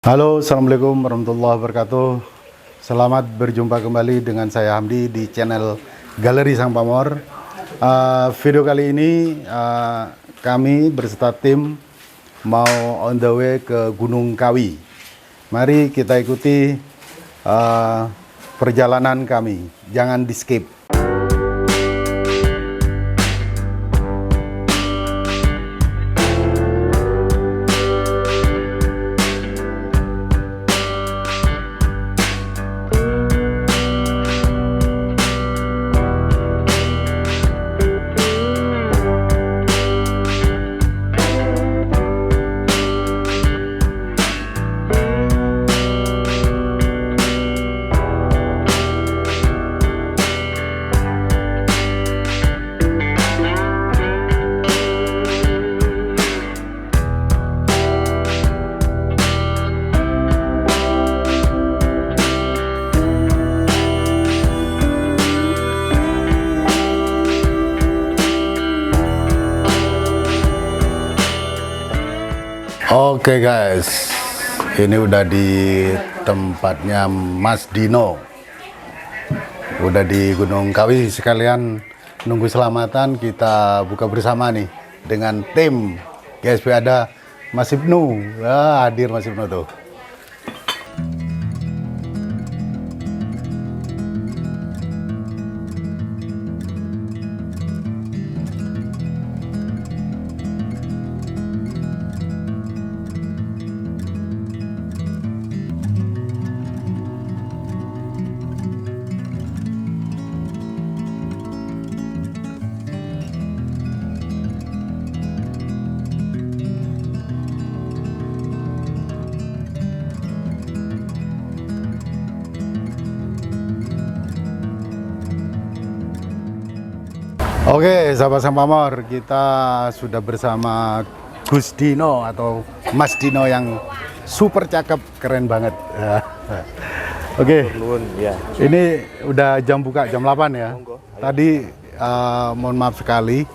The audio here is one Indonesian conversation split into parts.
Halo, Assalamualaikum warahmatullahi wabarakatuh. Selamat berjumpa kembali dengan saya Hamdi di channel Galeri Sang Pamor. Video kali ini kami berserta tim mau on the way ke Gunung Kawi. Mari kita ikuti perjalanan kami. Jangan di skip. Oke guys, ini udah di tempatnya Mas Dino, udah di Gunung Kawi. Sekalian nunggu selamatan, kita buka bersama nih dengan tim GSP. Ada Mas Ibnu, hadir Mas Ibnu tuh. Oke, sahabat Sang Pamor, kita sudah bersama Gus Dino atau Mas Dino yang super cakep, keren banget. Oke, Ya. ini udah jam buka, jam 8 ya. Tadi mohon maaf sekali,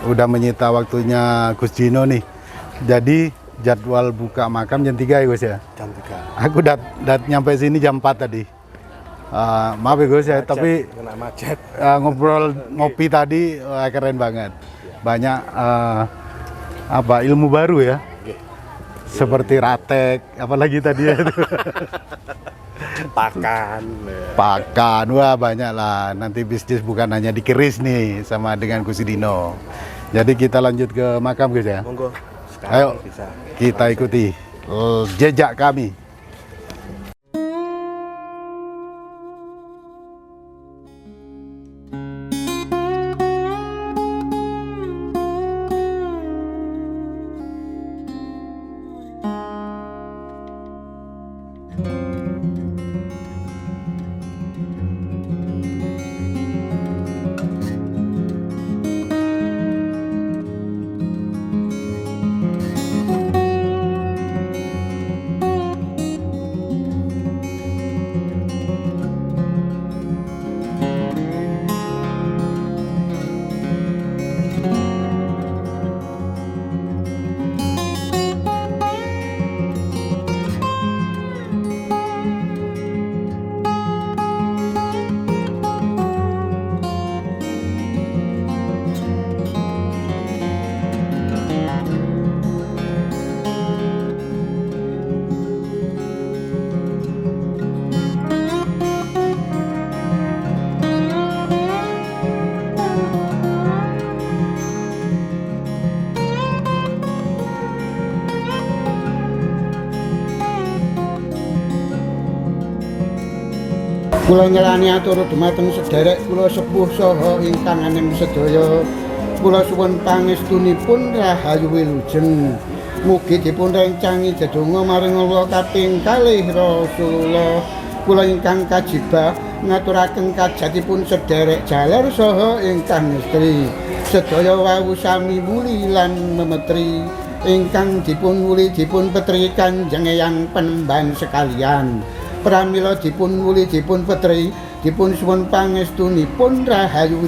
udah menyita waktunya Gus Dino nih. Jadi jadwal buka makam jam 3 ya Gus ya? Jam 3. Aku nyampe sini jam 4 tadi. Maaf ya Gus ya, tapi Kena macet. ngobrol ngopi tadi keren banget. Banyak ilmu baru ya. Seperti ratek, apalagi tadi ya. Pakan, wah banyak lah. Nanti bisnis bukan hanya dikeris nih sama dengan Gus Dino. Jadi kita lanjut ke makam Gus ya. Monggo. Ayo Bisa. kita ikuti jejak kami. Kula nyelani atur dumateng sederek kula sepuh saha ingkang anem sedaya. Kula suwun pangestunipun rahayu wilujeng. Mugi dipun rencangi dedonga maring Allah kaping kalih Rasulullah. Kula ingkang kajibah ngaturaken kajatipun sederek jaler saha ingkang istri. Sedaya wau sami muli lan memetri. Ingkang dipun wuli dipun petri Kanjeng Eyang Penemban sekalian. Pramila dipun wuli dipun petri dipun suwun pangestunipun rahayu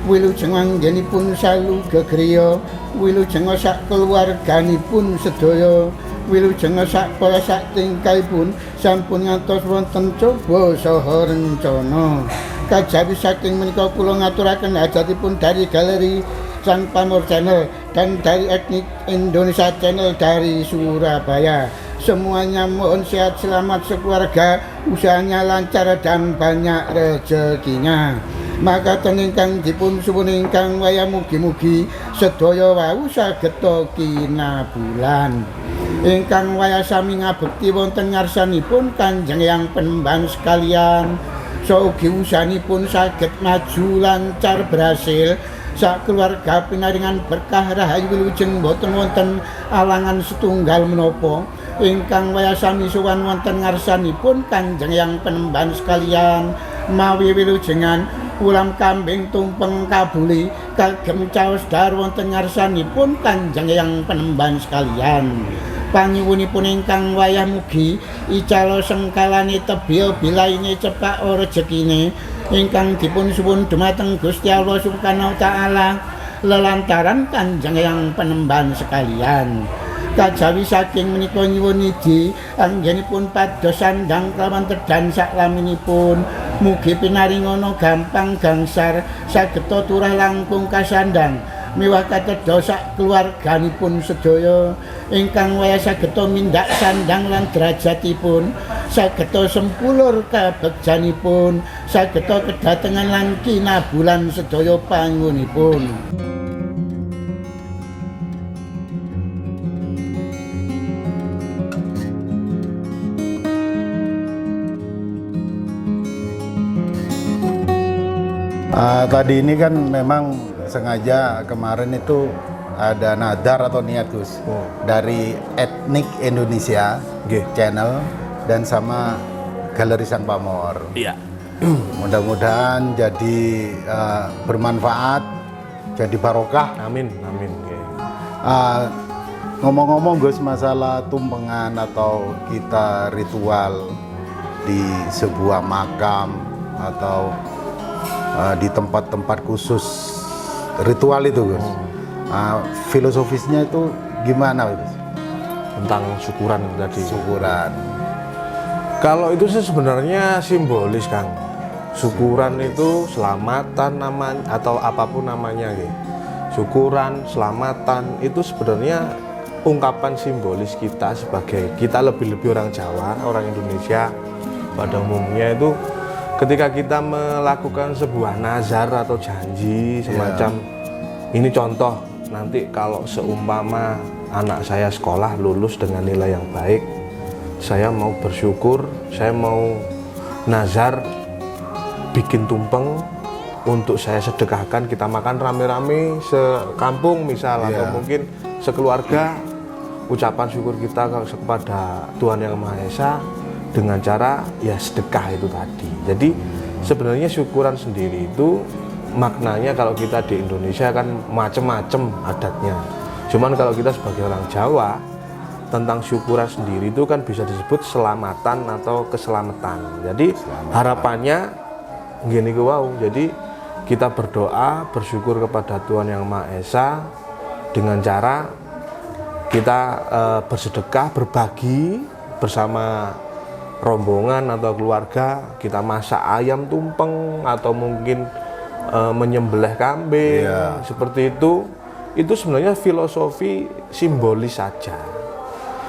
wilujeng anggenipun salu gegriya wilujeng sak keluarganipun sedaya wilujeng sakpala sak tingkahipun sampun ngantos wonten coba saha rencana. Kajawi saking menika kula ngaturaken hajatipun dari Galeri Sang Pamor Channel dan dari Etnik Indonesia Channel dari Surabaya. Semuanya mohon sehat selamat sekeluarga, usahanya lancar dan banyak rezekinya. Maka teningkang dipun suwun ingkang waya mugi-mugi sedaya wau saged kinabulan. Ingkang waya sami ngabekti wonten ngarsanipun Kanjeng Yang Penemban sekalian. Saugi usahanipun saged maju lancar berhasil. Sak keluarga pinaringan berkah rahayu wilujeng boten wonten alangan setunggal menapa. Ingkang waya sami sowan wonten ngarsanipun Kanjeng Yang Penemban sekalian mawi wilujengan ulam kambing tumpeng kabuli kagem caos dahar wonten ngarsanipun Kanjeng Yang Penemban sekalian. Panyuwunipun ingkang wayah mugi icalo sengkalane tebya bilaine cepak rejekine ingkang dipun suwun dumateng Gusti Allah Subhanahu wa taala lelantaran Kanjeng Yang Penemban sekalian. Kajawi saking menika nyuwun idi anggenipun pados sandang kelawan tedan saklaminipun mugi pinaringana gampang gangsar saged turah langkung kasandang miwah katedos sak keluarganipun sedaya ingkang waya saged mindak sandang lan derajatipun saged sempulur kabegjanipun saged kedatengan lan kinabulan sedaya panyuwunipun. Tadi ini kan memang sengaja kemarin itu ada nadar atau niat Gus dari Etnik Indonesia Channel dan sama Galeri Sang Pamor. Iya. Mudah-mudahan jadi bermanfaat, jadi barokah. Amin, amin. Ngomong-ngomong Gus masalah tumpengan atau kita ritual di sebuah makam atau di tempat-tempat khusus ritual itu Gus. Filosofisnya itu gimana Gus? Tentang syukuran tadi. Syukuran. Kalau itu sih sebenarnya simbolis Kang. Syukuran itu selamatan namanya atau apapun namanya gitu. Syukuran, selamatan itu sebenarnya ungkapan simbolis kita sebagai kita lebih-lebih orang Jawa, orang Indonesia pada umumnya itu ketika kita melakukan sebuah nazar atau janji semacam ini contoh nanti kalau seumpama anak saya sekolah lulus dengan nilai yang baik, saya mau bersyukur, saya mau nazar bikin tumpeng untuk saya sedekahkan, kita makan rame-rame sekampung misal atau mungkin sekeluarga, ucapan syukur kita kepada Tuhan Yang Maha Esa dengan cara ya sedekah itu tadi. Jadi sebenarnya syukuran sendiri itu maknanya kalau kita di Indonesia kan macem-macem adatnya. Cuman kalau kita sebagai orang Jawa tentang syukuran sendiri itu kan bisa disebut selamatan atau keselamatan. Jadi harapannya gini wow. Jadi kita berdoa bersyukur kepada Tuhan Yang Maha Esa dengan cara kita bersedekah berbagi bersama rombongan atau keluarga, kita masak ayam tumpeng atau mungkin menyembelih kambing seperti itu sebenarnya filosofi simbolis saja.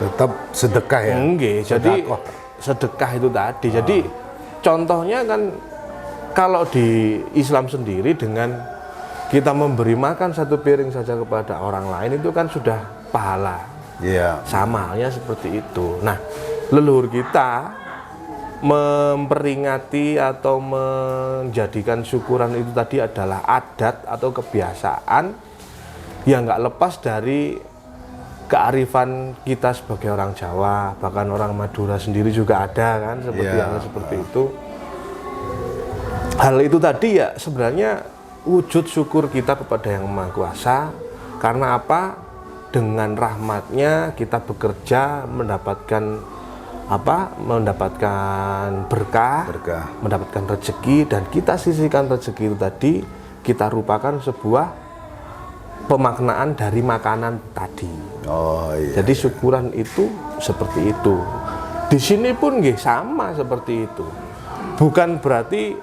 Tetap sedekah ya. Enggak, jadi sedekah itu tadi. Jadi contohnya kan kalau di Islam sendiri dengan kita memberi makan satu piring saja kepada orang lain itu kan sudah pahala. Sama halnya seperti itu. Nah, leluhur kita memperingati atau menjadikan syukuran itu tadi adalah adat atau kebiasaan yang nggak lepas dari kearifan kita sebagai orang Jawa, bahkan orang Madura sendiri juga ada kan seperti hal seperti itu. Hal itu tadi ya sebenarnya wujud syukur kita kepada Yang Maha Kuasa. Karena apa? Dengan rahmatnya kita bekerja mendapatkan berkah, mendapatkan rezeki, dan kita sisihkan rezeki itu tadi kita rupakan sebuah pemaknaan dari makanan tadi. Jadi syukuran itu seperti itu. Di sini pun nggih sama seperti itu. Bukan berarti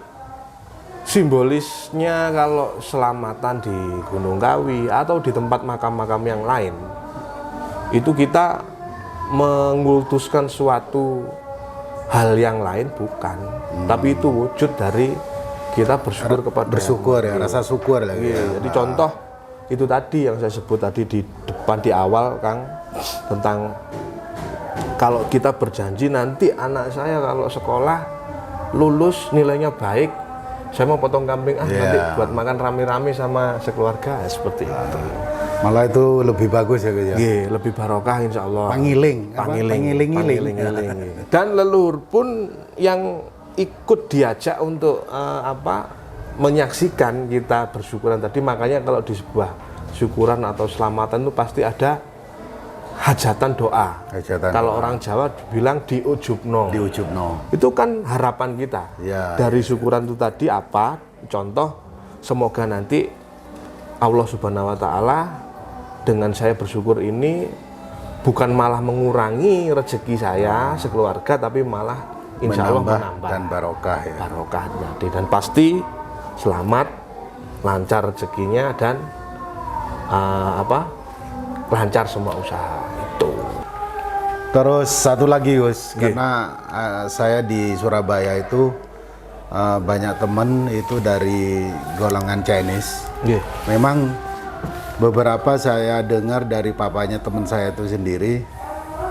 simbolisnya kalau selamatan di Gunung Kawi atau di tempat makam-makam yang lain itu kita mengultuskan suatu hal yang lain, bukan. Tapi itu wujud dari kita bersyukur kepada bersyukur ya, rasa syukur lah. Jadi contoh itu tadi yang saya sebut tadi di depan di awal Kang, tentang kalau kita berjanji nanti anak saya kalau sekolah lulus nilainya baik, saya mau potong kambing nanti buat makan rame-rame sama sekeluarga, seperti itu. Malah itu lebih bagus ya Gus ya. Iya, lebih barokah insya Allah. Pangiling. Dan leluhur pun yang ikut diajak untuk menyaksikan kita bersyukuran tadi. Makanya kalau di sebuah syukuran atau selamatan itu pasti ada hajatan doa. Kalau orang Jawa bilang diujubno. Itu kan harapan kita. Ya, dari syukuran itu tadi apa? Contoh, semoga nanti Allah Subhanahu wa Ta'ala dengan saya bersyukur ini bukan malah mengurangi rezeki saya sekeluarga, tapi malah insya Allah menambah dan barokah ya. Barokah jadi, dan pasti selamat, lancar rezekinya, dan lancar semua usaha itu. Terus satu lagi Gus, karena saya di Surabaya itu banyak temen itu dari golongan Chinese. Memang beberapa saya dengar dari papanya teman saya itu sendiri,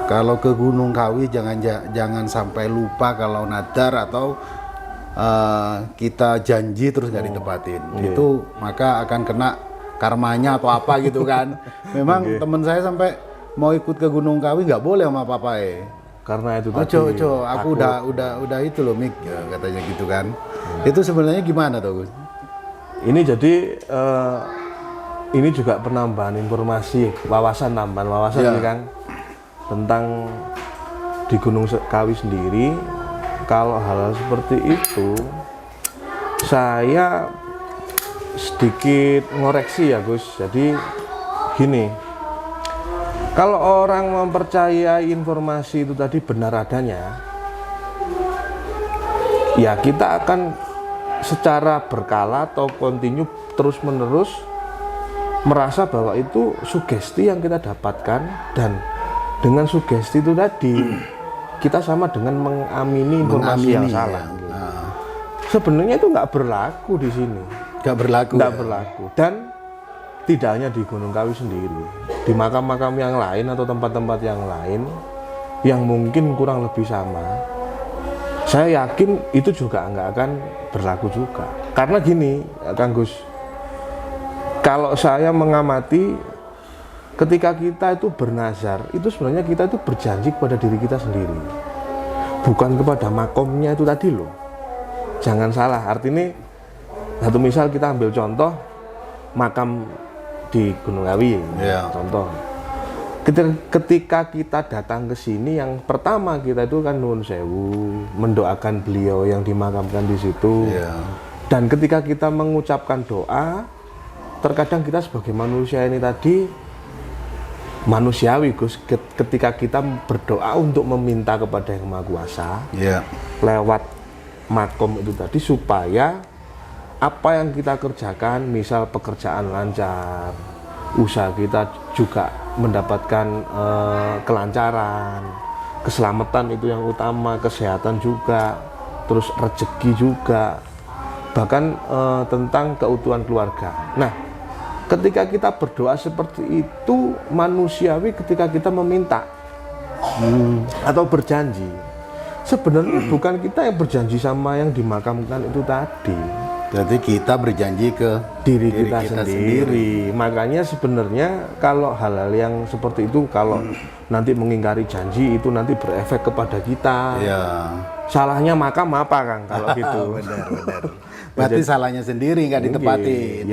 kalau ke Gunung Kawi jangan sampai lupa kalau nadar atau kita janji terus nggak ditepatin. Itu maka akan kena karmanya atau apa gitu kan. Memang teman saya sampai mau ikut ke Gunung Kawi nggak boleh sama papai. Karena itu tadi. Aku udah itu loh Mik, katanya gitu kan. Itu sebenarnya gimana tuh Gus? Ini jadi ini juga penambahan informasi, tambahan wawasan ya Kang, tentang di Gunung Kawi sendiri. Kalau hal seperti itu saya sedikit ngoreksi ya Gus. Jadi gini, kalau orang mempercayai informasi itu tadi benar adanya, ya kita akan secara berkala atau kontinu terus menerus merasa bahwa itu sugesti yang kita dapatkan, dan dengan sugesti itu tadi kita sama dengan mengamini informasi yang salah. Sebenarnya itu nggak berlaku di sini. Nggak berlaku. Dan tidak hanya di Gunung Kawi sendiri, di makam-makam yang lain atau tempat-tempat yang lain yang mungkin kurang lebih sama, saya yakin itu juga nggak akan berlaku juga. Karena gini, Kang Gus, kalau saya mengamati, ketika kita itu bernazar, itu sebenarnya kita itu berjanji kepada diri kita sendiri, bukan kepada makomnya itu tadi loh. Jangan salah, artinya satu misal kita ambil contoh makam di Gunung Kawi, contoh. Ketika kita datang ke sini, yang pertama kita itu kan nuwun sewu, mendoakan beliau yang dimakamkan di situ. Dan ketika kita mengucapkan doa, terkadang kita sebagai manusia ini tadi manusiawi Gus, ketika kita berdoa untuk meminta kepada Yang Maha Kuasa lewat makom itu tadi, supaya apa yang kita kerjakan, misal pekerjaan lancar, usaha kita juga mendapatkan kelancaran, keselamatan itu yang utama, kesehatan juga, terus rezeki juga, bahkan tentang keutuhan keluarga. Nah, ketika kita berdoa seperti itu manusiawi, ketika kita meminta atau berjanji, sebenarnya bukan kita yang berjanji sama yang dimakamkan itu tadi. Jadi kita berjanji ke diri kita sendiri. Makanya sebenarnya kalau hal-hal yang seperti itu, kalau nanti mengingkari janji itu nanti berefek kepada kita. Salahnya makam apa Kang kalau gitu? Benar. Berarti salahnya sendiri nggak ditepatin.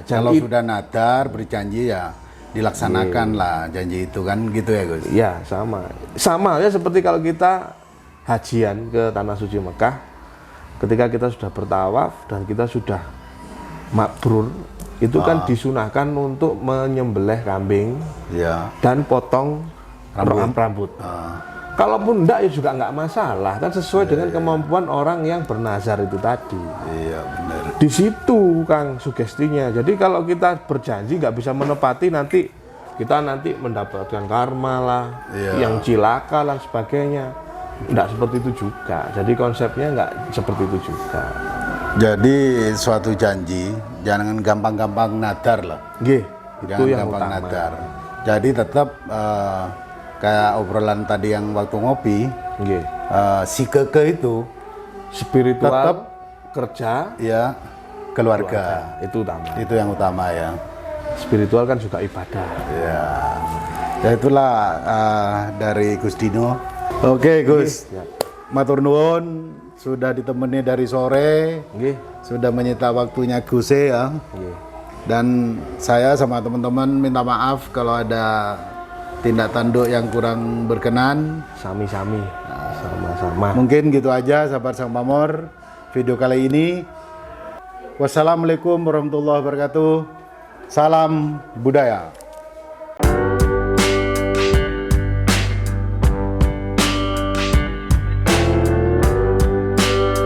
Kalau sudah nadar berjanji ya dilaksanakan lah janji itu kan, gitu ya Gus? Ya sama ya seperti kalau kita hajian ke Tanah Suci Mekah. Ketika kita sudah bertawaf dan kita sudah mabrur, itu kan disunahkan untuk menyembelih kambing dan potong rambut. Kalaupun enggak ya juga nggak masalah, kan sesuai dengan kemampuan orang yang bernazar itu tadi. Iya benar. Di situ Kang sugestinya. Jadi kalau kita berjanji nggak bisa menepati, nanti kita mendapatkan karma lah, yang cilaka dan sebagainya. Nggak seperti itu juga. Jadi konsepnya nggak seperti itu juga. Jadi suatu janji jangan gampang-gampang nadar lah. Nggih, itu Jangan yang gampang utama. nadar. Jadi tetap kayak obrolan tadi yang waktu ngopi, Nggih. si keke itu Spiritual, Tetap kerja, ya keluarga. itu utama. Itu yang utama ya. Spiritual kan juga ibadah. Ya, ya itulah dari Gus Dino. Oke Gus, Ya. matur nuwun sudah ditemani dari sore, Nggih. sudah menyita waktunya Gus ya. Nggih. Dan saya sama teman-teman minta maaf kalau ada tindak tanduk yang kurang berkenan. Sami-sami, sama-sama. Mungkin gitu aja sahabat Sang Pamor video kali ini. Wassalamualaikum warahmatullahi wabarakatuh. Salam budaya.